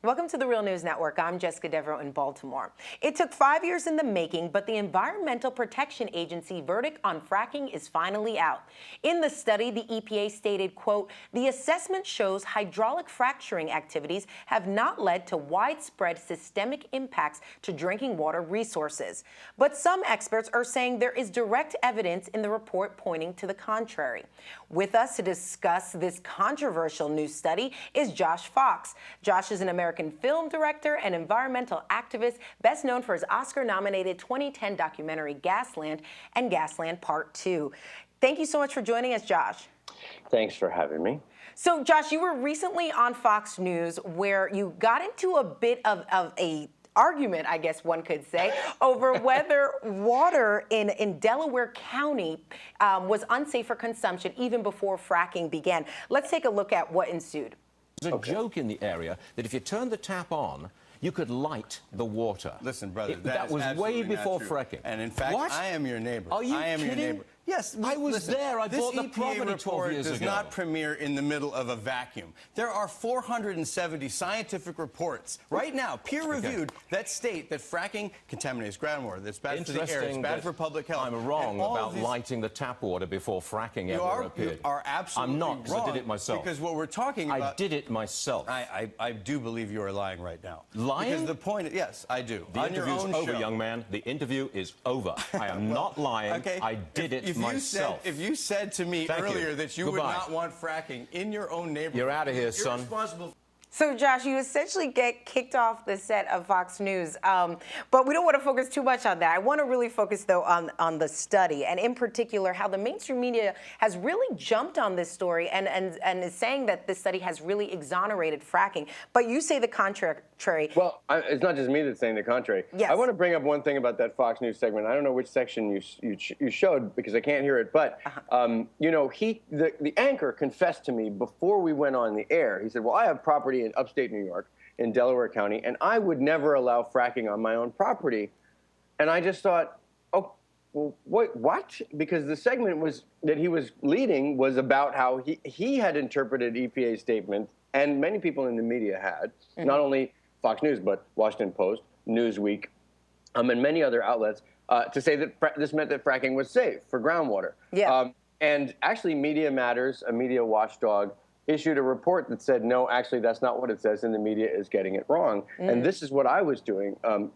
Welcome to the Real News Network. I'm Jessica Devereaux in Baltimore. It took 5 years in the making, but the Environmental Protection Agency verdict on fracking is finally out. In the study, the EPA stated, quote, the assessment shows hydraulic fracturing activities have not led to widespread systemic impacts to drinking water resources. But some experts are saying there is direct evidence in the report pointing to the contrary. With us to discuss this controversial new study is Josh Fox. Josh is an American film director and environmental activist, best known for his Oscar-nominated 2010 documentary Gasland and Gasland Part 2. Thank you so much for joining us, Josh. Thanks for having me. So, Josh, you were recently on Fox News where you got into a bit of a argument, I guess one could say, over whether water in Delaware County was unsafe for consumption even before fracking began. Let's take a look at what ensued. There's a joke in the area that if you turn the tap on, you could light the water. Listen, brother, that was way before fracking. And in fact, what? I am your neighbor. Are you I am kidding? your neighbor. Yes, I was there. I bought the property 12 years ago. Does not premiere in the middle of a vacuum. There are 470 scientific reports right now, peer-reviewed, that state that fracking contaminates groundwater. That's bad for the air. It's bad for public health. I'm wrong about lighting the tap water before fracking ever appeared. You are absolutely wrong. I'm not, because I did it myself. Because what we're talking about... I did it myself. I do believe you are lying right now. Lying? Because the point... Yes, I do. The interview's over, young man. The interview is over. I am not lying. Okay. I did it myself. If you said to me earlier that you would not want fracking in your own neighborhood, you're out of here, son. Responsible. So, Josh, you essentially get kicked off the set of Fox News, but we don't want to focus too much on that. I want to really focus, though, on the study, and in particular, how the mainstream media has really jumped on this story and is saying that this study has really exonerated fracking. But you say the contrary. Well, it's not just me that's saying the contrary. Yes. I want to bring up one thing about that Fox News segment. I don't know which section you showed because I can't hear it, but you know, the anchor confessed to me before we went on the air. He said, "Well, I have property in upstate New York, in Delaware County, and I would never allow fracking on my own property." And I just thought, oh, well, what? Because the segment that he was leading was about how he had interpreted EPA's statement, and many people in the media had, not only Fox News, but Washington Post, Newsweek, and many other outlets, to say that this meant that fracking was safe for groundwater. Yeah. And actually, Media Matters, a media watchdog, issued a report that said, no, actually, that's not what it says, and the media is getting it wrong. And this is what I was doing. And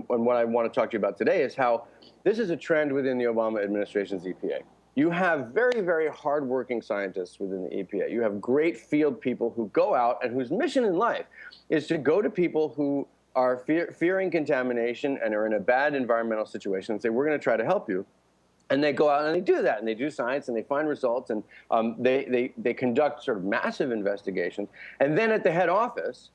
what I want to talk to you about today is how this is a trend within the Obama administration's EPA. You have very, very hardworking scientists within the EPA. You have great field people who go out and whose mission in life is to go to people who are fearing contamination and are in a bad environmental situation and say, we're going to try to help you. And they go out and they do that, and they do science, and they find results, and they conduct sort of massive investigations. And then at the head office,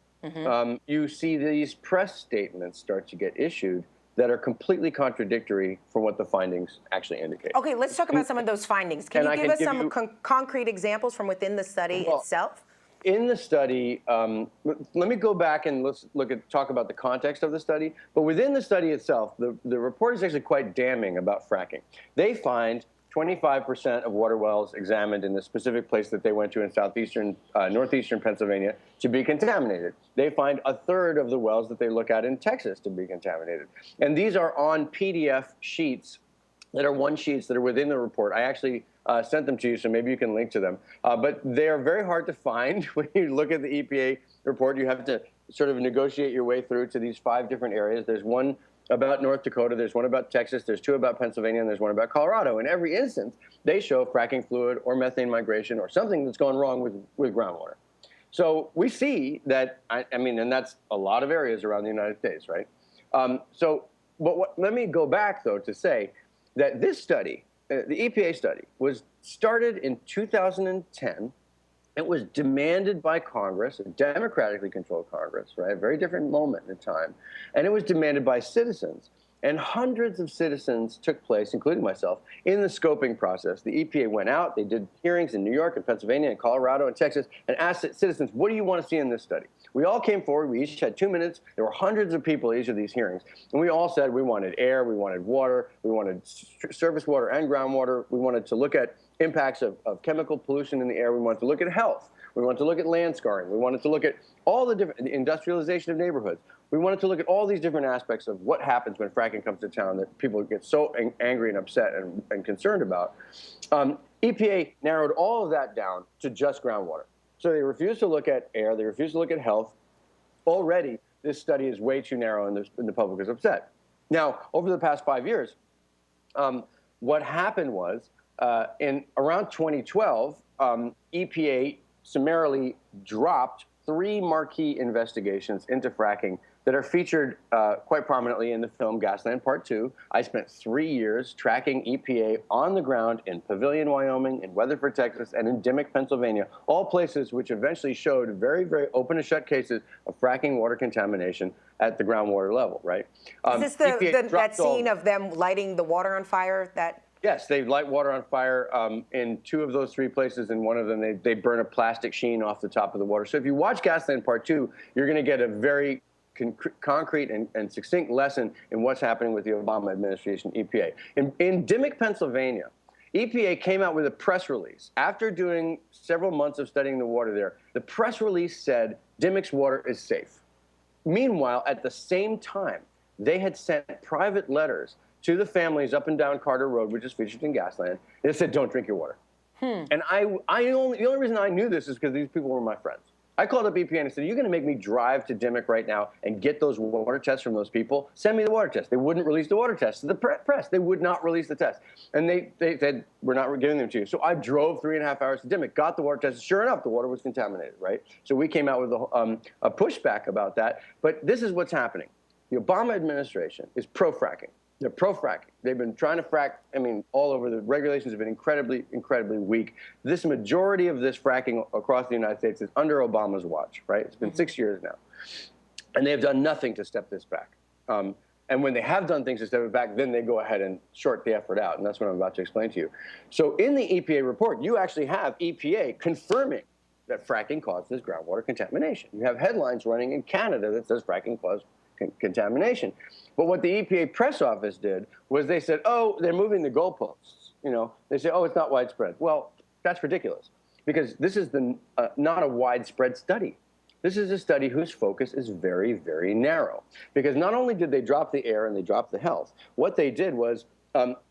you see these press statements start to get issued that are completely contradictory from what the findings actually indicate. Okay, let's talk about some of those findings. Can you give us some concrete examples from within the study itself? In the study, let me go back and let's talk about the context of the study. But within the study itself, the report is actually quite damning about fracking. They find 25% of water wells examined in the specific place that they went to in northeastern Pennsylvania to be contaminated. They find a third of the wells that they look at in Texas to be contaminated. And these are on PDF sheets that are one-sheets that are within the report. I actually sent them to you, so maybe you can link to them. But they are very hard to find. When you look at the EPA report, you have to sort of negotiate your way through to these 5 different areas. There's one about North Dakota, there's one about Texas, there's 2 about Pennsylvania, and there's 1 about Colorado. In every instance, they show fracking fluid or methane migration or something that's gone wrong with groundwater. So we see that, I mean, and that's a lot of areas around the United States, right? Let me go back, though, to say that this study, the EPA study, was started in 2010. It was demanded by Congress, a democratically controlled Congress, right? A very different moment in time. And it was demanded by citizens. And hundreds of citizens took place, including myself, in the scoping process. The EPA went out, they did hearings in New York and Pennsylvania and Colorado and Texas, and asked citizens, what do you want to see in this study? We all came forward, we each had 2 minutes. There were hundreds of people at each of these hearings. And we all said we wanted air, we wanted water, we wanted surface water and groundwater. We wanted to look at impacts of chemical pollution in the air. We wanted to look at health. We wanted to look at land scarring. We wanted to look at all the different industrialization of neighborhoods. We wanted to look at all these different aspects of what happens when fracking comes to town that people get so angry and upset and concerned about. EPA narrowed all of that down to just groundwater. So they refused to look at air. They refused to look at health. Already, this study is way too narrow, and the public is upset. Now, over the past 5 years, what happened was in around 2012, EPA summarily dropped 3 marquee investigations into fracking that are featured quite prominently in the film Gasland Part 2. I spent 3 years tracking EPA on the ground in Pavilion, Wyoming, in Weatherford, Texas, and in Dimock, Pennsylvania, all places which eventually showed very, very open and shut cases of fracking water contamination at the groundwater level, right? Is this that scene of them lighting the water on fire? Yes, they light water on fire in 2 of those 3 places. In one of them, they burn a plastic sheen off the top of the water. So if you watch Gasland Part 2, you're going to get a very concrete and succinct lesson in what's happening with the Obama administration EPA. In Dimock, Pennsylvania, EPA came out with a press release. After doing several months of studying the water there, the press release said Dimock's water is safe. Meanwhile, at the same time, they had sent private letters to the families up and down Carter Road, which is featured in Gasland. They said, don't drink your water. And the only reason I knew this is because these people were my friends. I called up EPA and I said, are you going to make me drive to Dimock right now and get those water tests from those people? Send me the water test. They wouldn't release the water test to the press. They would not release the test. And they said, we're not giving them to you. So I drove 3.5 hours to Dimock, got the water test. Sure enough, the water was contaminated, right? So we came out with a pushback about that. But this is what's happening. The Obama administration is pro-fracking. They're pro-fracking. They've been trying to frack, all over. The regulations have been incredibly, incredibly weak. This majority of this fracking across the United States is under Obama's watch, right? It's been 6 years now. And they've done nothing to step this back. And when they have done things to step it back, then they go ahead and short the effort out. And that's what I'm about to explain to you. So in the EPA report, you actually have EPA confirming that fracking causes groundwater contamination. You have headlines running in Canada that says fracking caused contamination. But what the EPA press office did was they said, oh, they're moving the goalposts. They say, oh, it's not widespread. Well, that's ridiculous because this is not a widespread study. This is a study whose focus is very, very narrow because not only did they drop the air and they dropped the health, what they did was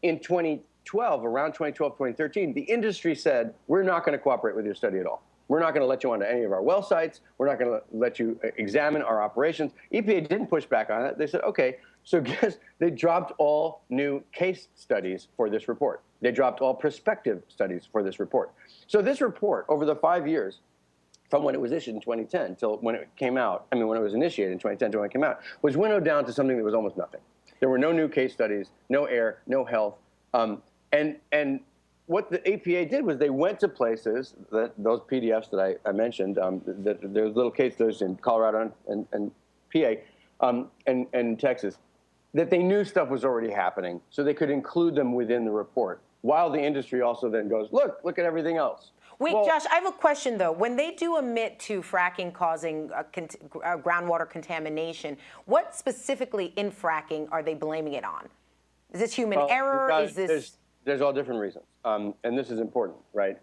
in 2012, around 2012, 2013, the industry said, we're not going to cooperate with your study at all. We're not going to let you onto any of our well sites. We're not going to let you examine our operations. EPA didn't push back on it. They said, okay, so guess they dropped all new case studies for this report. They dropped all prospective studies for this report. So this report, over the 5 years, from when it was issued in 2010 till when it came out, when it was initiated in 2010 to when it came out, was winnowed down to something that was almost nothing. There were no new case studies, no air, no health, and what the EPA did was they went to places, those PDFs that I mentioned, there's little case studies in Colorado and PA and Texas, that they knew stuff was already happening, so they could include them within the report, while the industry also then goes, look at everything else. Wait, well, Josh, I have a question, though. When they do admit to fracking causing groundwater contamination, what specifically in fracking are they blaming it on? Is this human error? There's all different reasons, and this is important, right?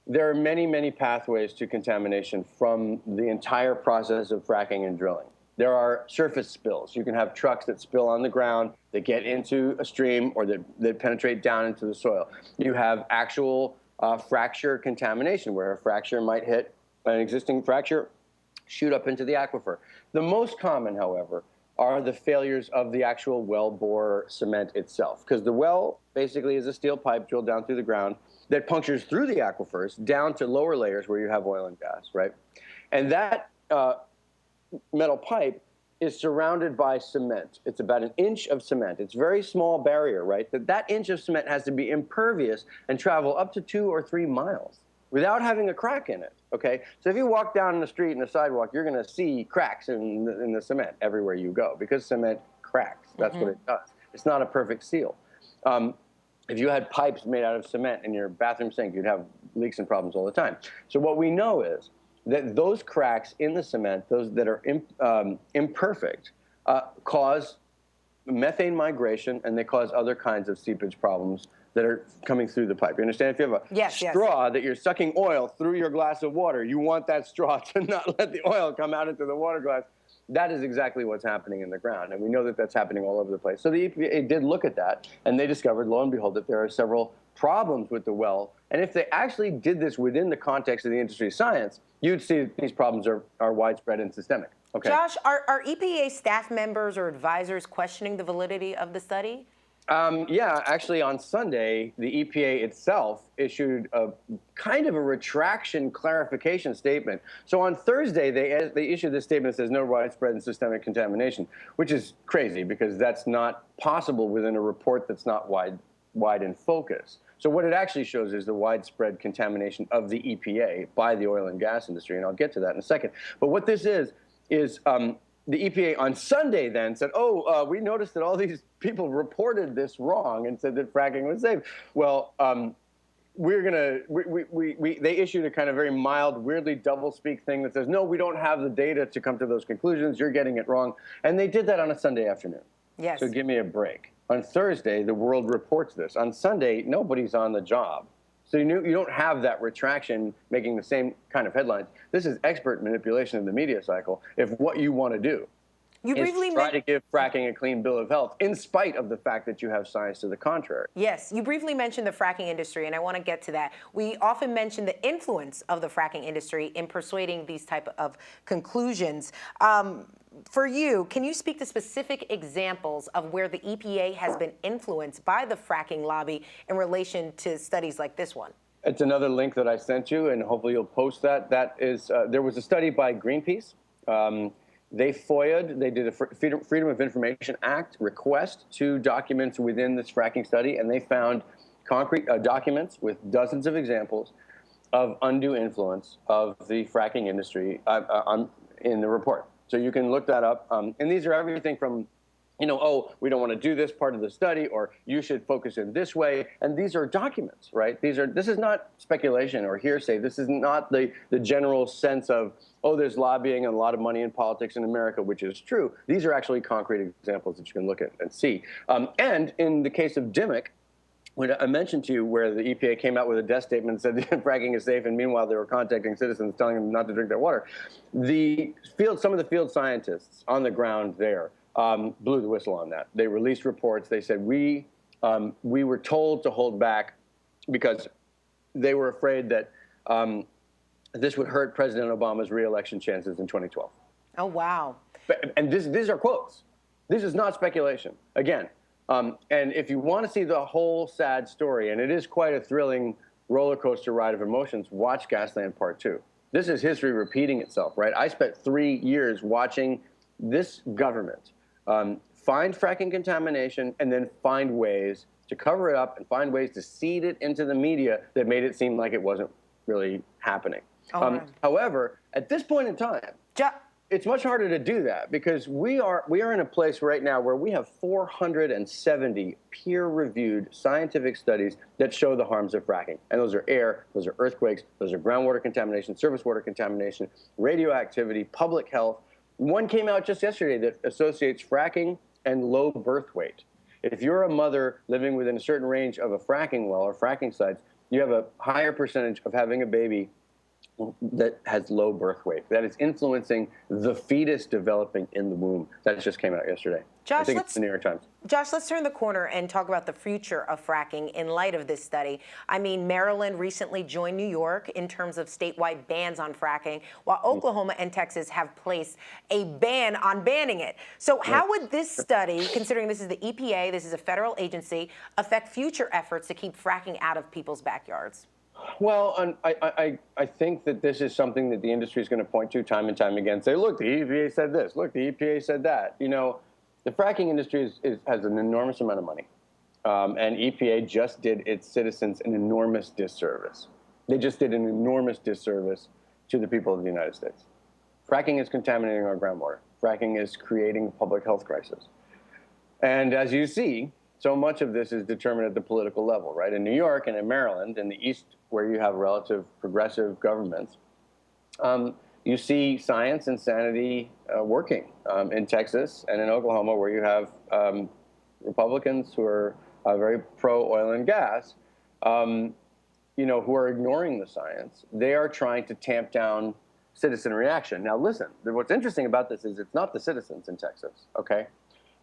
There are many, many pathways to contamination from the entire process of fracking and drilling. There are surface spills. You can have trucks that spill on the ground, that get into a stream, or that penetrate down into the soil. You have actual fracture contamination, where a fracture might hit an existing fracture, shoot up into the aquifer. The most common, however, are the failures of the actual well bore cement itself. Because the well basically is a steel pipe drilled down through the ground that punctures through the aquifers down to lower layers where you have oil and gas, right? And that metal pipe is surrounded by cement. It's about 1 inch of cement. It's a very small barrier, right? That inch of cement has to be impervious and travel up to 2 or 3 miles without having a crack in it, okay? So if you walk down the street and the sidewalk, you're gonna see cracks in the cement everywhere you go because cement cracks. That's what it does. It's not a perfect seal. If you had pipes made out of cement in your bathroom sink, you'd have leaks and problems all the time. So what we know is that those cracks in the cement, those that are imperfect, cause methane migration, and they cause other kinds of seepage problems that are coming through the pipe. You understand? If you have a straw that you're sucking oil through your glass of water, you want that straw to not let the oil come out into the water glass. That is exactly what's happening in the ground, and we know that that's happening all over the place. So the EPA did look at that, and they discovered, lo and behold, that there are several problems with the well. And if they actually did this within the context of the industry science, you'd see that these problems are widespread and systemic. Okay. Josh, are EPA staff members or advisors questioning the validity of the study? Yeah, actually on Sunday, the EPA itself issued a kind of a retraction clarification statement. So on Thursday, they issued this statement that says no widespread and systemic contamination, which is crazy because that's not possible within a report that's not wide in focus. So what it actually shows is the widespread contamination of the EPA by the oil and gas industry, and I'll get to that in a second. But what this is the EPA on Sunday then said, we noticed that all these people reported this wrong and said that fracking was safe. Well, they issued a kind of very mild, weirdly doublespeak thing that says, no, we don't have the data to come to those conclusions. You're getting it wrong. And they did that on a Sunday afternoon. Yes. So give me a break. On Thursday, the world reports this. On Sunday, nobody's on the job. So you don't have that retraction making the same kind of headlines. This is expert manipulation of the media cycle if what you want to do is try to give fracking a clean bill of health in spite of the fact that you have science to the contrary. Yes, you briefly mentioned the fracking industry, and I want to get to that. We often mention the influence of the fracking industry in persuading these type of conclusions. For you, can you speak to specific examples of where the EPA has been influenced by the fracking lobby in relation to studies like this one? It's another link that I sent you, and hopefully you'll post that. That is, there was a study by Greenpeace. They FOIA'd, they did a Freedom of Information Act request to documents within this fracking study, and they found concrete documents with dozens of examples of undue influence of the fracking industry in the report. So you can look that up. And these are everything from, we don't want to do this part of the study, or you should focus in this way. And these are documents, right? This is not speculation or hearsay. This is not the general sense of, there's lobbying and a lot of money in politics in America, which is true. These are actually concrete examples that you can look at and see. And in the case of Dimmock, when I mentioned to you where the EPA came out with a death statement and said fracking is safe, and meanwhile they were contacting citizens telling them not to drink their water, some of the field scientists on the ground there blew the whistle on that. They released reports. They said we were told to hold back because they were afraid that this would hurt President Obama's re-election chances in 2012. Oh, wow. And these are quotes. This is not speculation. Again, and if you want to see the whole sad story, and it is quite a thrilling roller coaster ride of emotions, watch Gasland Part 2. This is history repeating itself, right? I spent 3 years watching this government find fracking contamination and then find ways to cover it up and find ways to seed it into the media that made it seem like it wasn't really happening. However, at this point in time, it's much harder to do that because we are in a place right now where we have 470 peer-reviewed scientific studies that show the harms of fracking. And those are air, those are earthquakes, those are groundwater contamination, surface water contamination, radioactivity, public health. One came out just yesterday that associates fracking and low birth weight. If you're a mother living within a certain range of a fracking well or fracking sites, you have a higher percentage of having a baby that has low birth weight. That is influencing the fetus developing in the womb. That just came out yesterday. I think it's the New York Times. Josh, let's turn the corner and talk about the future of fracking in light of this study. I mean, Maryland recently joined New York in terms of statewide bans on fracking, while Oklahoma and Texas have placed a ban on banning it. So how would this study, considering this is the EPA, this is a federal agency, affect future efforts to keep fracking out of people's backyards? Well, I think that this is something that the industry is going to point to time and time again. Say, look, the EPA said this. Look, the EPA said that. The fracking industry has an enormous amount of money. And EPA just did its citizens an enormous disservice. They just did an enormous disservice to the people of the United States. Fracking is contaminating our groundwater. Fracking is creating a public health crisis. And as you see, so much of this is determined at the political level, right? In New York and in Maryland, in the East, where you have relative progressive governments, you see science and sanity working. In Texas and in Oklahoma, where you have Republicans who are very pro-oil and gas, who are ignoring the science. They are trying to tamp down citizen reaction. Now, listen, what's interesting about this is it's not the citizens in Texas, okay?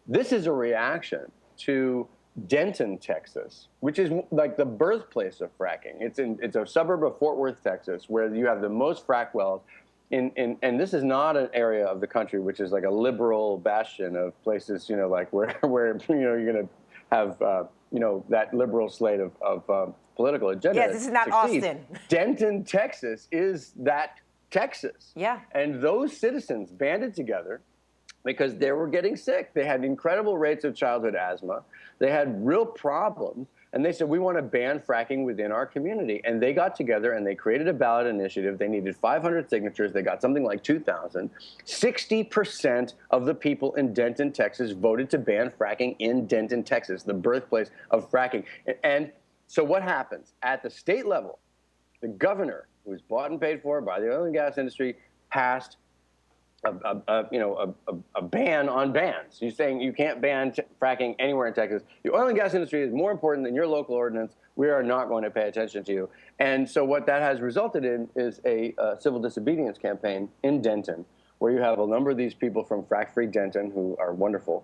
This is a reaction to Denton, Texas, which is like the birthplace of fracking. It's a suburb of Fort Worth, Texas, where you have the most frack wells. And this is not an area of the country which is like a liberal bastion of places, like where you're going to have, that liberal slate of political agenda. Yes, this is not succeeds. Austin. Denton, Texas is that Texas. Yeah. And those citizens banded together because they were getting sick. They had incredible rates of childhood asthma. They had real problems. And they said, we want to ban fracking within our community. And they got together and they created a ballot initiative. They needed 500 signatures. They got something like 2,000. 60% of the people in Denton, Texas voted to ban fracking in Denton, Texas, the birthplace of fracking. And so what happens? At the state level, the governor, who was bought and paid for by the oil and gas industry, passed a ban on bans. You're saying you can't ban fracking anywhere in Texas. The oil and gas industry is more important than your local ordinance. We are not going to pay attention to you. And so what that has resulted in is a civil disobedience campaign in Denton, where you have a number of these people from Frack Free Denton who are wonderful.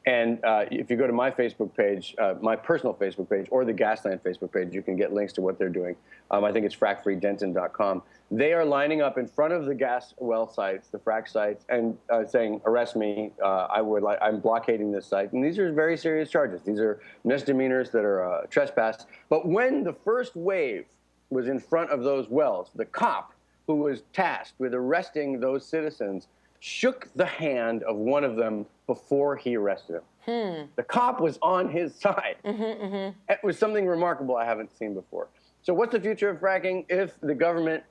And if you go to my Facebook page, my personal Facebook page, or the Gasland Facebook page, you can get links to what they're doing. I think it's frackfreedenton.com. They are lining up in front of the gas well sites, the frack sites, and saying, arrest me, I'm blockading this site. And these are very serious charges. These are misdemeanors that are trespass. But when the first wave was in front of those wells, the cop who was tasked with arresting those citizens shook the hand of one of them before he arrested him. The cop was on his side. It was something remarkable I haven't seen before. So what's the future of fracking if the government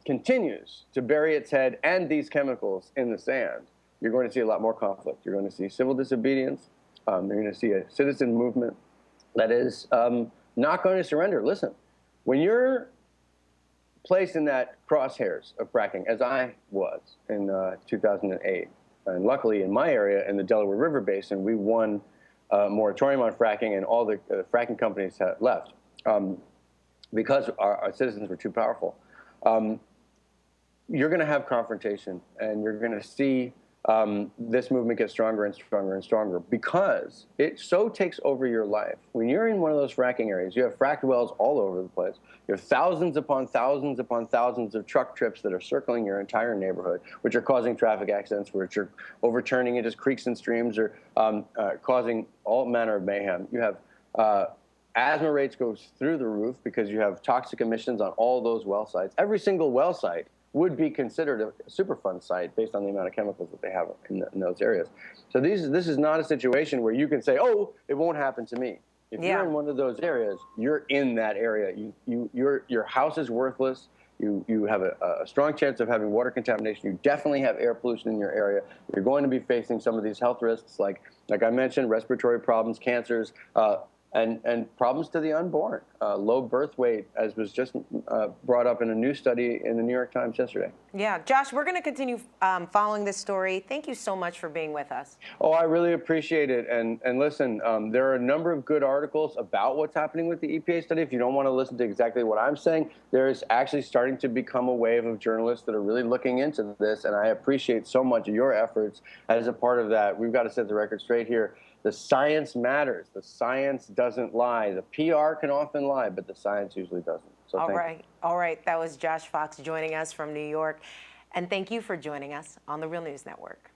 continues to bury its head and these chemicals in the sand? You're going to see a lot more conflict. You're going to see civil disobedience. You're going to see a citizen movement that is not going to surrender. Listen, when you're placed in that crosshairs of fracking, as I was in 2008. And luckily, in my area, in the Delaware River Basin, we won a moratorium on fracking, and all the fracking companies had left because our citizens were too powerful. You're going to have confrontation, and you're going to see this movement get stronger and stronger and stronger because it so takes over your life. When you're in one of those fracking areas, you have fracked wells all over the place. You have thousands upon thousands upon thousands of truck trips that are circling your entire neighborhood, which are causing traffic accidents, which are overturning into creeks and streams, or causing all manner of mayhem. You have asthma rates go through the roof because you have toxic emissions on all those well sites. Every single well site would be considered a Superfund site based on the amount of chemicals that they have in those areas. So this is not a situation where you can say, oh, it won't happen to me. If you're in one of those areas, you're in that area. Your house is worthless. You have a strong chance of having water contamination. You definitely have air pollution in your area. You're going to be facing some of these health risks, like I mentioned, respiratory problems, cancers, and problems to the unborn, low birth weight, as was just brought up in a new study in the New York Times yesterday. Yeah, Josh, we're going to continue following this story. Thank you so much for being with us. Oh, I really appreciate it. And listen, there are a number of good articles about what's happening with the EPA study. If you don't want to listen to exactly what I'm saying, there's actually starting to become a wave of journalists that are really looking into this, and I appreciate so much of your efforts as a part of that. We've got to set the record straight here. The science matters. The science doesn't lie. The PR can often lie, but the science usually doesn't. So All right. That was Josh Fox joining us from New York. And thank you for joining us on the Real News Network.